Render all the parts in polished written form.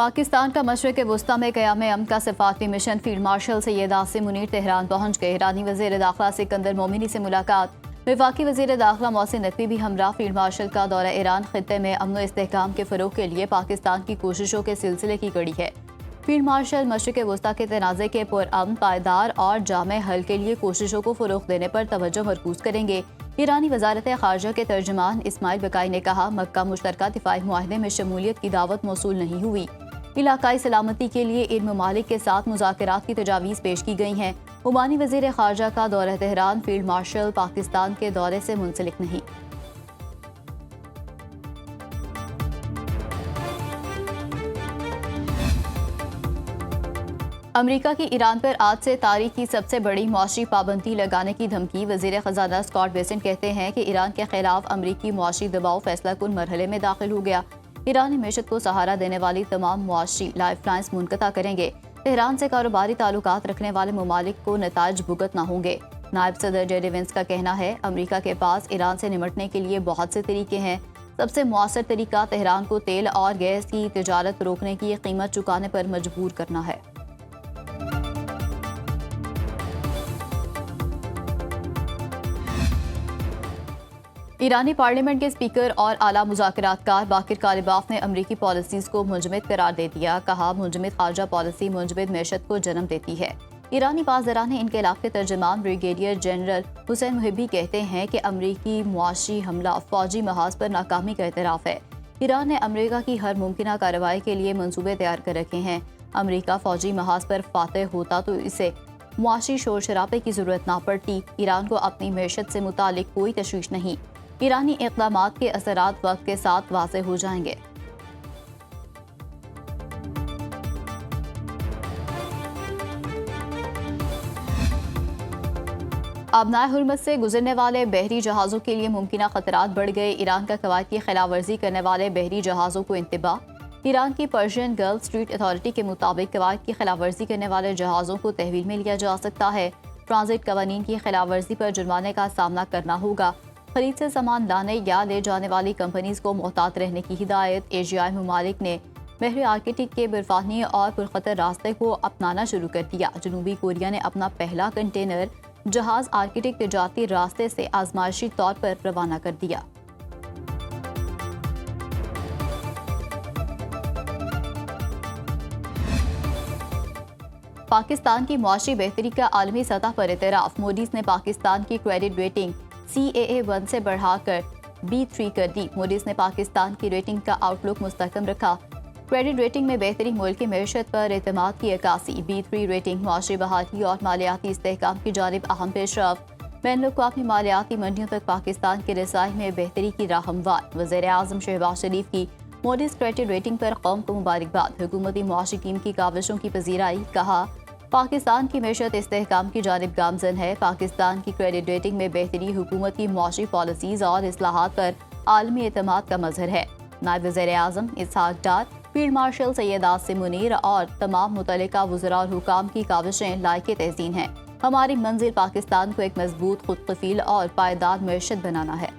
पाकिस्तान का मशरिक़ वस्ता में क़याम अमन का सिफाती mission field marshal Syed Asim Munir Tehran पहुंच गए। ईरानी वज़ीर दाखिला सिकंदर मोमिनी से मुलाकात। वफाकी वज़ीर दाखिला मोहसिन नकवी भी हमरा। फील्ड मार्शल का दौरा ईरान खित्ते में अमन व इस्तेहकाम के फ़रोग़ के लिए पाकिस्तान की कोशिशों के सिलसिले की कड़ी है। फील्ड मार्शल मशरिक़ वस्ता के तनाज़े के पुरअमन, पायदार और जामे हल के लिए कोशिशों को फ़रोग़ देने पर तवज्जो मरकूज़ करेंगे। ईरानी वज़ारत ख़ारजा के तर्जुमान इस्माइल बकाई ने कहा, मक्का मुश्तरका दिफ़ाई मुआहदे में शमूलियत की दावत मौसूल नहीं हुई। इलाकाई सलामती के लिए इन ममालिक के साथ मुज़ाकरात की तजावीज़ पेश की गई हैं। ओमानी वज़ीर ख़ारजा का दौरा तेहरान फील्ड मार्शल पाकिस्तान के दौरे से मुंसलिक नहीं। अमरीका की ईरान पर आज से तारीख की सबसे बड़ी मुआशी पाबंदी लगाने की धमकी। वज़ीर ख़जाना स्कॉट बेसेंट कहते हैं कि ईरान के खिलाफ अमरीकी मुआशी दबाव फैसला कुन मरहले में दाखिल हो गया। ईरानी मैशत को सहारा देने वाली तमाम मुआशी लाइफलाइंस मुनक़ता करेंगे। तेहरान से कारोबारी ताल्लुकात रखने वाले ममालिक को नताइज भुगतना होंगे। नायब सदर जेडी वेंस का कहना है, अमरीका के पास ईरान से निमटने के लिए बहुत से तरीके हैं। सबसे मुअस्सर तरीका तेहरान को तेल और गैस की तिजारत रोकने की कीमत चुकाने पर मजबूर करना है। ईरानी पार्लियामेंट के स्पीकर और आला मुज़ाकरातकार बाकिर कालिबाफ ने अमरीकी पॉलिसीज़ को मुंजमद करार दे दिया। कहा, मुंजमद खारजा पॉलिसी मुंजमद मैशत को जन्म देती है। ईरानी पासदारान इनकलाब के तर्जमान ब्रिगेडियर जनरल हुसैन मुहिब्बी कहते हैं कि अमरीकी मुआशी हमला फौजी महाज पर नाकामी का एतराफ़ है। ईरान ने अमरीका की हर मुमकिन कार्रवाई के लिए मनसूबे तैयार कर रखे हैं। अमरीका फौजी महाज पर फातह होता तो इसे मुआशी शोर शराबे की ज़रूरत ना पड़ती। ईरान को अपनी मैशत से मुतालिक कोई तशवीश नहीं। ईरानी इक़दामात के असरात वक्त के साथ वाज़ेह हो जाएंगे। आबनाए हुर्मत से गुजरने वाले बहरी जहाज़ों के लिए मुमकिन खतरात बढ़ गए। ईरान का कवायद की खिलाफ वर्जी करने वाले बहरी जहाज़ों को इंतबाह। ईरान की पर्शियन गल्फ स्ट्रीट अथॉरिटी के मुताबिक कवायद की खिलाफ वर्जी करने वाले जहाज़ों को तहवील में लिया जा सकता है। ट्रांजिट कवानीन की खिलाफ वर्जी पर जुर्माने का सामना करना होगा। खरीद से सामान लाने या ले जाने वाली कंपनीज को मोहतात रहने की हिदायत। एशियाई ममालिक ने बहरी आर्कटिक के बर्फानी और पुरखतर रास्ते को अपनाना शुरू कर दिया। जनूबी कोरिया ने अपना पहला कंटेनर जहाज आर्कटिक तजारती रास्ते से आजमाइशी तौर पर रवाना कर दिया। पाकिस्तान की मुआशी बेहतरी का आलमी सतह पर एतराफ़। मूडीज ने पाकिस्तान की क्रेडिट रेटिंग CAA1 से बढ़ाकर B3 कर दी। मूडीज ने पाकिस्तान की रेटिंग का आउटलुक मुस्तहकम रखा। क्रेडिट रेटिंग में बेहतरी मुल्क की मैशत पर एतमाद की अक्कासी। B3 रेटिंग मुआशी बहाली और मालियाती इस्तेहकाम की जानिब अहम पेशरफ। बैनुल-अक़वामी मालियाती मंडियों तक पाकिस्तान के रसाई में बेहतरी की राह हमवार। वज़ीर आज़म शहबाज शरीफ की मूडीज क्रेडिट रेटिंग पर कौम को मुबारकबाद। हुकूमती मुआशी टीम की काविशों की पजीराई। कहा, पाकिस्तान की मैशत इस्तेहकाम की जानिब गामजन है। पाकिस्तान की क्रेडिट रेटिंग में बेहतरी हुकूमत की मुआशी पॉलिसीज़ और इस्लाहात पर आलमी एतमाद का मजहर है। नायब वज़ीर आज़म इसहाक डार, फील्ड मार्शल सैयद आसिम मुनीर और तमाम मुतल्लिका वज़रा और हुकाम की काविशें लायक तहसीन हैं। हमारी मंजिल पाकिस्तान को एक मजबूत, खुदकफील और पायदार मैशत बनाना है।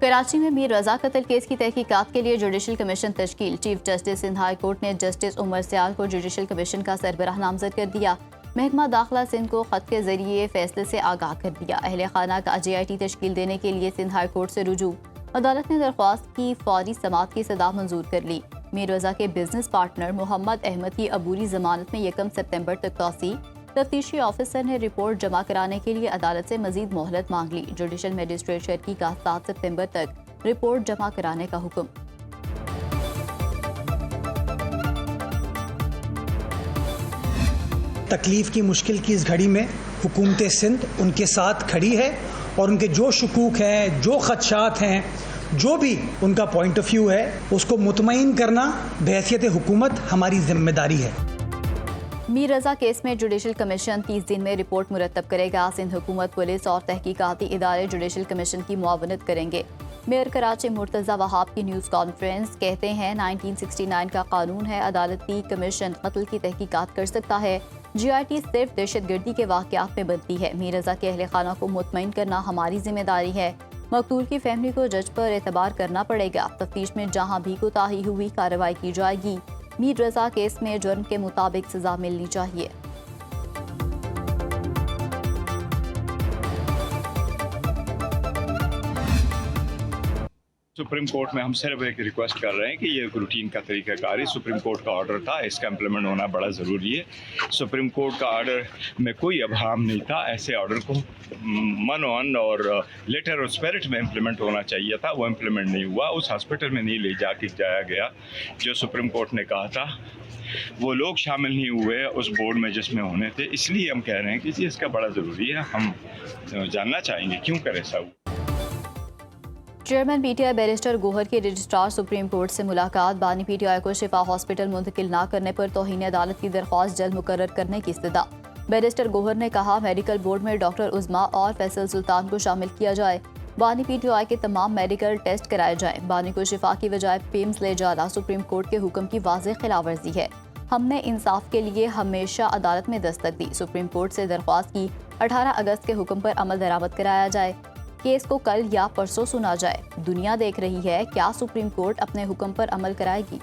कराची में मीर रजा कत्ल केस की तहकीकात के लिए जुडिशल कमीशन तश्कील। Chief justice Sindh high court ने जस्टिस उमर सियाल को जुडिशल कमीशन का सरबराह नामजद कर दिया। महकमा दाखिला सिंध को खत के जरिए फैसले से आगाह कर दिया। अहले खाना का JIT तश्कील देने के लिए सिंध हाई कोर्ट से रुजू। अदालत ने दरख्वास्त की फौरी समाअत की सदा मंजूर कर ली। मीर रजा के बिजनेस पार्टनर मोहम्मद अहमद की अबूरी जमानत में 1 सितंबर तक तौसी। तफ्तीशी ऑफिसर ने रिपोर्ट जमा कराने के लिए अदालत से मजीद मोहलत मांग ली। जुडिशल मजिस्ट्रेट शर्की का 7 सितंबर तक रिपोर्ट जमा कराने का हुक्म। तकलीफ की मुश्किल की इस घड़ी में हुकूमत सिंध उनके साथ खड़ी है और उनके जो शुकूक हैं, जो खदशात हैं, जो भी उनका पॉइंट ऑफ व्यू है, उसको मुतमईन करना बहैसियत हुकूमत हमारी जिम्मेदारी है। मीर रजा केस में जुडिशल कमीशन 30 दिन में रिपोर्ट मुरतब करेगा। सिंध हुकूमत, पुलिस और तहकीकाती इदारे जुडिशल कमीशन की मुआवनत करेंगे। मेयर कराची मुर्तज़ा वहाब की न्यूज़ कॉन्फ्रेंस कहते हैं, 1969 का कानून है, अदालती कमीशन कत्ल की तहकीकात कर सकता है। JIT सिर्फ दहशतगर्दी के वाक़यात में बनती है। मीर रजा के अहले खाना को मुतमईन करना हमारी जिम्मेदारी है। मकतूल की फैमिली को जज पर एतबार करना पड़ेगा। तफ्तीश में जहां भी कोताही हुई कार्रवाई की जाएगी। मीर रजा केस में जुर्म के मुताबिक सजा मिलनी चाहिए। सुप्रीम कोर्ट में हम सिर्फ एक रिक्वेस्ट कर रहे हैं कि ये रूटीन का तरीक़ाकार है। सुप्रीम कोर्ट का ऑर्डर था, इसका इम्प्लीमेंट होना बड़ा ज़रूरी है। सुप्रीम कोर्ट का ऑर्डर में कोई अभाव नहीं था। ऐसे ऑर्डर को मन ऑन और लेटर और स्पिरिट में इम्प्लीमेंट होना चाहिए था, वो इम्प्लीमेंट नहीं हुआ। उस हॉस्पिटल में नहीं ले जाया गया जो सुप्रीम कोर्ट ने कहा था। वो लोग शामिल नहीं हुए उस बोर्ड में जिसमें होने थे। इसलिए हम कह रहे हैं कि इसका बड़ा ज़रूरी है। हम जानना चाहेंगे क्यों कर ऐसा हुआ। चेयरमैन पीटीआई बैरिस्टर गोहर के रजिस्ट्रार सुप्रीम कोर्ट से मुलाकात। बानी पीटीआई को शिफा हॉस्पिटल मुंतकिल न करने पर तौहीन अदालत की दरख्वास्त जल्द मुकर्रर करने की इस्तदा। बैरिस्टर गोहर ने कहा मेडिकल बोर्ड में डॉक्टर उज़मा और फैसल सुल्तान को शामिल किया जाए। बानी पीटीआई के तमाम मेडिकल टेस्ट कराए जाएं। बानी को शिफा की बजाय पेम्स ले जाना सुप्रीम कोर्ट के हुक्म की वाज़ेह खिलाफवर्जी है। हमने इंसाफ के लिए हमेशा अदालत में दस्तक दी। सुप्रीम कोर्ट से दरख्वास्त की 18 अगस्त के हुक्म पर अमल दरामद कराया जाए। केस को कल या परसों सुना जाए। दुनिया देख रही है क्या सुप्रीम कोर्ट अपने हुक्म पर अमल कराएगी।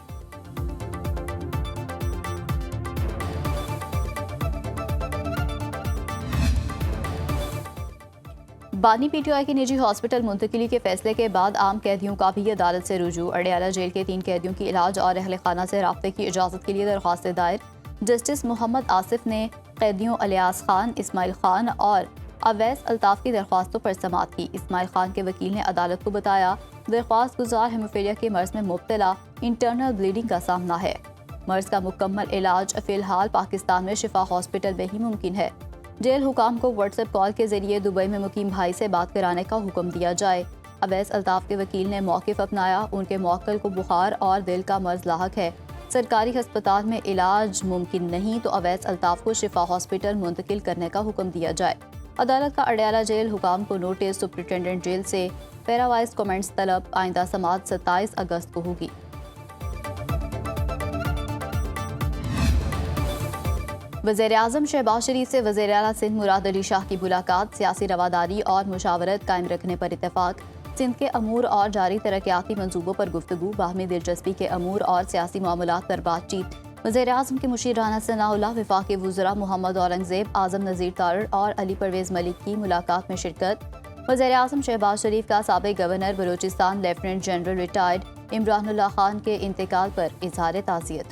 बानी पीटीआई की निजी हॉस्पिटल मुंतकिली के फैसले के बाद आम कैदियों का भी अदालत से रुजू। अडयाला जेल के 3 कैदियों की इलाज और अहल खाना से राब्ते की इजाज़त के लिए दरख्वास्त दायर। जस्टिस मोहम्मद आसिफ ने कैदियों अलियास खान, इस्माइल खान और अवैस अल्ताफ की दरख्वास्तों पर समाअत की। इस्माइल खान के वकील ने अदालत को बताया दरख्वास्त गुजार हेमोफीलिया के मर्ज में मुब्तला इंटरनल ब्लीडिंग का सामना है। मर्ज का मुकम्मल इलाज फिलहाल पाकिस्तान में शिफा हॉस्पिटल में ही मुमकिन है। जेल हुकाम को व्हाट्सएप कॉल के जरिए दुबई में मुकीम भाई से बात कराने का हुक्म दिया जाए। अवैस अल्ताफ के वकील ने मौक़िफ़ अपनाया। उनके मौक्कल को बुखार और दिल का मर्ज लाहक है। सरकारी अस्पताल में इलाज मुमकिन नहीं तो अवैस अल्ताफ को शिफा हॉस्पिटल मुंतकिल करने का हुक्म दिया जाए। अदालत का अडयाला जेल हुकाम को नोटिस। सुप्रिंटेंडेंट जेल से पैरावाइज कमेंट्स तलब। आइंदा समाअत 27 अगस्त को होगी। वज़ीर-ए-आज़म शहबाज शरीफ से वज़ीर-ए-आला सिंध मुराद अली शाह की मुलाकात। सियासी रवादारी और मुशावरत कायम रखने पर इत्तेफाक। सिंध के अमूर और जारी तरक्याती मंसूबों पर गुफ्तगू। बाहमी दिलचस्पी के अमूर और सियासी मामलात पर बातचीत। वज़ीर-ए-आज़म के मुशीर राना सनाउल्लाह, वफाकी वज़रा मोहम्मद औरंगज़ेब, आज़म नज़ीर तारड़ और अली परवेज़ मलिक की मुलाकात में शिरकत। वज़ीर-ए-आज़म शहबाज शरीफ का साबिक़ governor Balochistan lieutenant general retired Imranullah Khan के इंतकाल पर इज़हार ताज़ियत।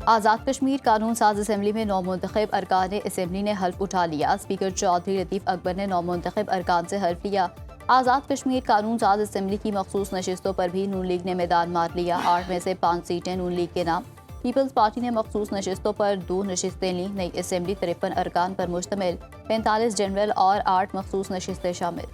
आज़ाद कश्मीर कानून साज असम्बली में नौमुंतखब अरकान असम्बली ने हल्फ उठा लिया। स्पीकर चौधरी लतीफ़ अकबर ने नौमुंतखब अरकान से हल्फ लिया। आज़ाद कश्मीर कानून साज असम्बली की मखसूस नशिस्तों पर भी नून लीग ने मैदान मार लिया। 8 में से 5 सीटें नून लीग के नाम। पीपल्स पार्टी ने मखसूस नशिस्तों पर 2 नशिस्तें लीं। नई असम्बली 53 अरकान पर मुश्तमिल, 45 जनरल और 8 मखसूस नशिस्तें शामिल।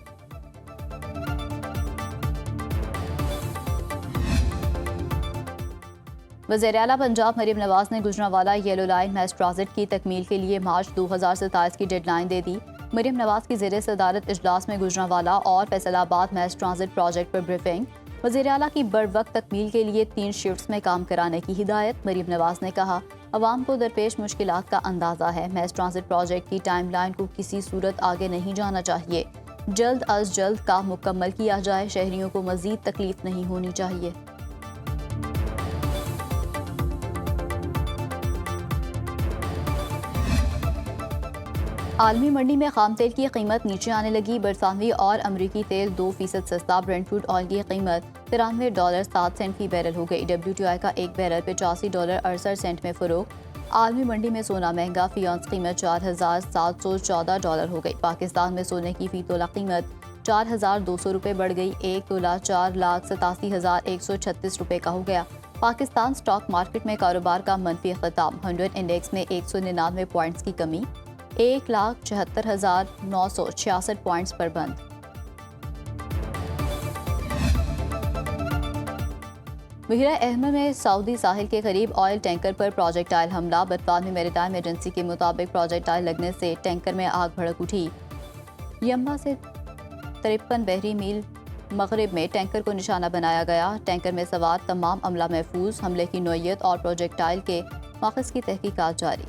वज़ीर-ए-आला पंजाब मरीम नवाज ने Gujranwala yellow line mass transit की तकमील के लिए मार्च 2027 की डेडलाइन दे दी। मरीम नवाज की ज़ेरे सदारत इजलास में गुजरांवाला और फैसलाबाद मैस ट्रांजिट प्रोजेक्ट पर ब्रीफिंग। वज़ीर-ए-आला की बरवक्त तकमील के लिए 3 शिफ्ट्स में काम कराने की हिदायत। मरीम नवाज ने कहा अवाम को दरपेश मुश्किलात का अंदाज़ा है। मैस ट्रांजिट प्रोजेक्ट की टाइमलाइन को किसी सूरत आगे नहीं जाना चाहिए। जल्द अज जल्द काम मुकम्मल किया जाए। शहरियों को मज़ीद तकलीफ नहीं होनी चाहिए। आलमी मंडी में खाम तेल की कीमत नीचे आने लगी। बरतानवी और अमरीकी तेल 2% सस्ता। ब्रेंट क्रूड ऑयल की कीमत $93.07 फी बैरल हो गई। WTI का एक बैरल $85.68 में फरोख्त। आलमी मंडी में सोना महंगा। फी औंस कीमत $4,714 हो गई। पाकिस्तान में सोने की फी तोला कीमत ₹4,200 बढ़ गई। 1 तोला ₹4,87,136 का हो गया। पाकिस्तान स्टॉक मार्केट में कारोबार का मनफी ख़िताम। 100 इंडेक्स में 199 पॉइंट्स की कमी, 1,74,966 पॉइंट्स पर बंद। बहरा अहमर में सऊदी साहिल के करीब ऑयल टैंकर पर प्रोजेक्टाइल हमला। बरतानवी मैरीटाइम एजेंसी के मुताबिक प्रोजेक्टाइल लगने से टैंकर में आग भड़क उठी। यम्मा से 53 बहरी मील मगरिब में टैंकर को निशाना बनाया गया। टैंकर में सवार तमाम अमला महफूज। हमले की नौयत और प्रोजेक्टाइल के मौक़िफ़ की तहकीकात जारी।